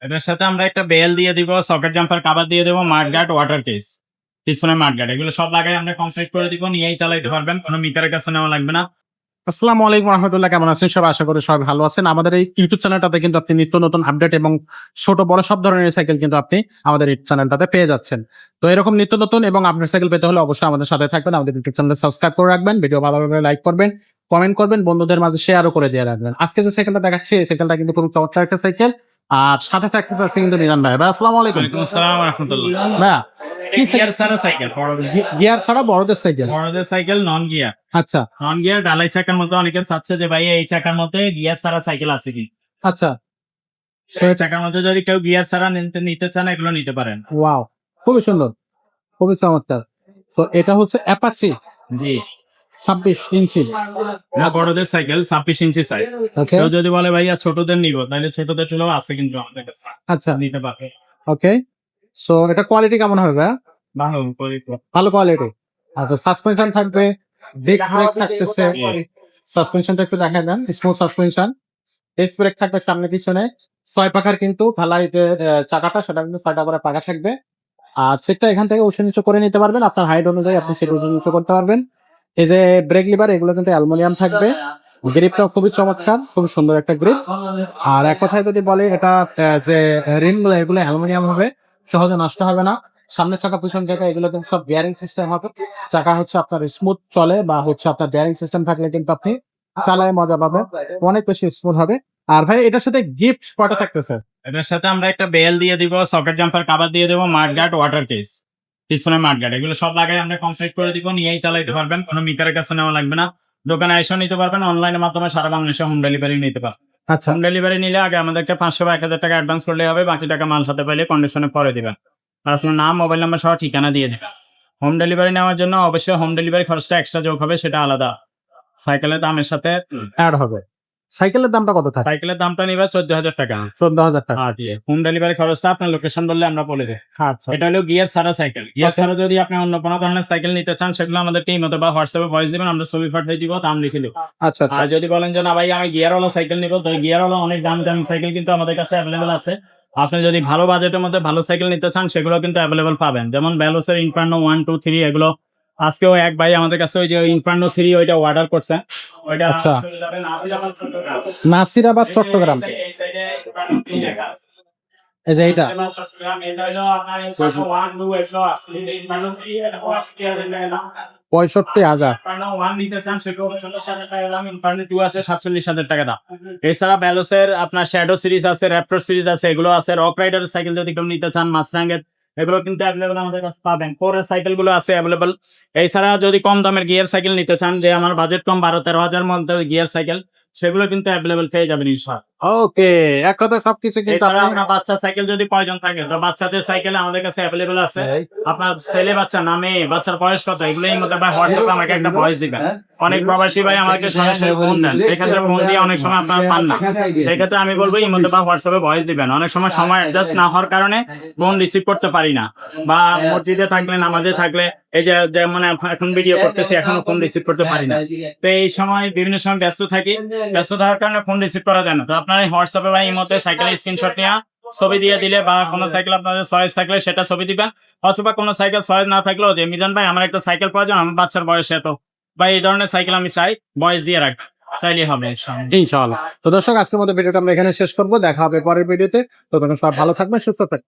এটার সাথে আমরা একটা বেল দিয়ে দিব, সকেট জাম্পার কভার দিয়ে দেবো, মাডগার্ড, ওয়াটার কেস, পিছনে মাডগার্ড, এগুলো সব লাগাই আমরা কমপ্লিট করে দিব। নিয়েই চালাইতে পারবেন, কোনো মিটারের কাছে নেওয়া লাগবে না। আসসালামু আলাইকুম রহমতুল্লাহ, কেমন আছেন সবাই? আশা করি সবাই ভালো আছেন। আমাদের এই ইউটিউব চ্যানেলটাতে কিন্তু আপনি নিত্য নতুন আপডেট এবং ছোট বড় সব ধরনের সাইকেল কিন্তু আপনি আমাদের এই চ্যানেলটাতে পেয়ে যাচ্ছেন। তো এরকম নিত্য নতুন এবং আপডেট সাইকেল পেতে হলে অবশ্যই আমাদের সাথে থাকবেন, আমাদের ইউটিউব চ্যানেল সাবস্ক্রাইব করে রাখবেন, ভিডিও ভালোভাবে লাইক করবেন, কমেন্ট করবেন, বন্ধুদের মাঝে শেয়ারও করে দিয়ে রাখবেন। আজকে যে সাইকেলটা দেখাচ্ছি এই সাইকেলটা কিন্তু খুব চমৎকার একটা সাইকেল, আর সাথে থাকতেছে আছে কিন্তু নিজাম ভাই। ভাই আসসালামু আলাইকুম। ওয়ালাইকুম আসসালাম ওয়া রাহমাতুল্লাহ। ভাইয়া কি গিয়ার ছাড়া সাইকেল, গিয়ার ছাড়া বড়দের সাইকেল? বড়দের সাইকেল নন গিয়ার। আচ্ছা নন গিয়ার ডালাই চাকার মধ্যে অনেকে চাচ্ছে যে ভাই এই চাকার মধ্যে গিয়ার ছাড়া সাইকেল আছে কি। আচ্ছা, সেই চাকার মধ্যে যদি কেউ গিয়ার ছাড়া নিতে চান, এগুলো নিতে পারেন। ওয়াও, খুবই সুন্দর, খুবই চমৎকার। তো এটা হচ্ছে অ্যাপাচি জি, 26 ইঞ্চি। না বড়দের সাইকেল 26 ইঞ্চি সাইজ। ওকে, কেউ যদি বলে ভাইয়া ছোটদের নিব, তাহলে ছোটদের চলেও আছে কিন্তু আমাদের কাছে, আচ্ছা, নিতে পারবে। ওকে। সো এটা কোয়ালিটি কেমন হবে ভাইয়া? ভালো ভালো কোয়ালিটি। আচ্ছা, সাসপেনশন থাকবে, ডিস্ক ব্রেক থাকতেছে। সাসপেনশনটা একটু দেখা দেন, স্মুথ সাসপেনশন। ডিস্ক ব্রেক থাকবে সামনে পিছনে। 6 পাখার কিন্তু ঢালাই যে চাকাটা, সেটা কিন্তু 6টা করে পাখা থাকবে। আর সেটটা এখান থেকে উঁচু নিচু করে নিতে পারবেন, আপনার হাইট অনুযায়ী আপনি সেটা উঁচু নিচু করতে পারবেন। এই যে ব্রেক লিভার, এগুলো কিন্তু অ্যালুমিনিয়াম থাকবে। গ্রিপটাও খুবই চমৎকার, খুব সুন্দর একটা গ্রিপ। আর এক কথায় যদি বলে, এটা যে রিম গুলো, এগুলো অ্যালুমিনিয়াম হবে, সহজে নষ্ট হবে না। সামনের চাকা পিছন চাকা এগুলো কিন্তু সব বিয়ারিং সিস্টেম হবে। চাকা হচ্ছে আপনার স্মুথ চলে, বা হচ্ছে আপনার বিয়ারিং সিস্টেম থাকলে কিন্তু আপনি চালায় মজা পাবেন, অনেক বেশি স্মুথ হবে। আর ভাই এটার সাথে গিফট কটা থাকতেছে? এটার সাথে আমরা একটা বেল দিয়ে দিব, সকেট জাম্পার কভার দিয়ে দেবো, মাডগার্ড, ওয়াটার কেস, পিছনে মাডগার্ড, এগুলো সব লাগাই আমরা কমপ্লিট করে দিব। নিয়েই চালাইতে পারবেন, কোনো মিটারের কাছে নেওয়া লাগবে না। দোকানে এসেও নিতে পারবেন, অনলাইনের মাধ্যমে সারা বাংলাদেশে হোম ডেলিভারি নিতে পারবেন। আচ্ছা, হোম ডেলিভারি নিলে আগে আমাদেরকে 500 বা 1000 টাকা অ্যাডভান্স করলে হবে, বাকি টাকা মাল সাথে পাইলে কন্ডিশনে পরে দিবেন। আর আপনার নাম, মোবাইল নাম্বার সহ ঠিকানা দিয়ে দিবেন। হোম ডেলিভারি নেওয়ার জন্য অবশ্যই হোম ডেলিভারি খরচটা এক্সট্রা যোগ হবে, সেটা আলাদা সাইকেলের দামের সাথে অ্যাড হবে। সাইকেলের দামটা কত থাকে? সাইকেলের দামটা নিবে 14,000 টাকা। 14,000 টাকা। হোম ডেলিভারি খরচটা আপনার লোকেশন বললে আমরা বলে দেই। আচ্ছা, এটা হলো গিয়ার ছাড়া সাইকেল। Gear Okay. ছাড়া যদি আপনি অন্য কোনো ধরনের সাইকেল নিতে চান, সেগুলো আমাদেরকে এই মতো বা হোয়াটসঅ্যাপে ভয়েস দিবেন, আমরা ছবি পাঠিয়ে দিব, দাম লিখে দিব। আচ্ছা, আচ্ছা, আর যদি বলেন যে না ভাই আমি গিয়ারওয়ালা সাইকেল নিবো, তো গিয়ারওয়ালা অনেক দাম দামি সাইকেল কিন্তু আমাদের কাছে অ্যাভেলেবল আছে। আপনি যদি ভালো বাজেটের মধ্যে ভালো সাইকেল নিতে চান, সেগুলো কিন্তু অ্যাভেলেবল পাবেন। যেমন ভ্যালোসের ইনফার্নো 1, 2, 3, এগুলো আজকেও এক ভাই আমাদের কাছে ওই যে ইনফার্নো 3 ওইটা অর্ডার করছে, ওইটা আচ্ছা। চলে যাবে নাসিরাবাদ, চট্টগ্রাম। নাসিরাবাদ, চট্টগ্রাম। এই সাইডে ইনফার্নো 3 লেখা আছে। এই যে এইটা চট্টগ্রাম, এটা হলো আপনার ইনফার্নো 1, 2 এগুলো আছে। ইনফার্নো 3 এটা 65,000 টাকা। 65,000। ইনফার্নো 1 নিতে চান, সেটা 40,000 টাকা দাম। ইনফার্নো 2 আছে 47,000 টাকা দাম। এছাড়া ভ্যালোসের আপনার শ্যাডো সিরিজ আছে, র্যাপটর সিরিজ আছে, এগুলো আছে। রক রাইডার সাইকেল যদি কেউ নিতে চান, মাসরাঙ্গের, এগুলো কিন্তু অ্যাভেলেবল আমাদের কাছে পাবেন। ফোরের সাইকেল গুলো আছে অ্যাভেলেবল। এছাড়া যদি কম দামের গিয়ার সাইকেল নিতে চান, যে আমার বাজেট কম 12-13 হাজার মধ্যে গিয়ার সাইকেল, সেগুলো কিন্তু অ্যাভেলেবল পেয়ে যাবেন ইনশাআল্লাহ। ওকে, এক কথা সবকিছু কিন্তু এছাড়া আপনি আপনার বাচ্চা সাইকেল যদি প্রয়োজন থাকে, তো বাচ্চাদের সাইকেল আমাদের কাছে অ্যাভেলেবল আছে। আপনার ছেলে বাচ্চা, নামে বাচ্চার বয়স কত, এগুলো এই মধ্যে ভাই হোয়াটসঅ্যাপে আমাকে একটা ভয়েস দিবেন। অনেক প্রবাসী ভাই আমাকে সরাসরি ফোন দেন, সেক্ষেত্রে ফোন দিয়ে অনেক সময় আপনারা পান না। সেক্ষেত্রে আমি বলবো এই মধ্যে বা হোয়াটসঅ্যাপে ভয়েস দিবেন। অনেক সময় সময় অ্যাডজাস্ট না হওয়ার কারণে ফোন রিসিভ করতে পারি না, বা মসজিদে থাকলে, নামাজে থাকলে, এই যে যেমন এখন ভিডিও করতেছি, এখনো ফোন রিসিভ করতে পারি না। তো এই সময় বিভিন্ন সময় ব্যস্ত থাকি, ব্যস্ত থাকার কারণে ফোন রিসিভ করা যায় না। তো আপনার এই হোয়াটসঅ্যাপে বা এই মধ্যে সাইকেলের স্ক্রিনশট নিয়ে ছবি দিয়ে দিলে, বা কোনো সাইকেল আপনাদের চয়েস থাকলে সেটা ছবি দিবেন, অথবা কোনো সাইকেল চয়েস না থাকলেও যে মিজান ভাই আমার একটা সাইকেল প্রয়োজন, আমার বাচ্চার বয়স এত, বা এই ধরনের সাইকেল আমি চাই, বয়স দিয়ে রাখবেন, চাইলেই হবে ইনশাআল্লাহ। ইনশাআল্লাহ। তো দর্শক, আজকের মতো ভিডিওটা আমরা এখানে শেষ করবো, দেখা হবে পরের ভিডিওতে। তো সবাই ভালো থাকবেন, সুস্থ থাকবেন।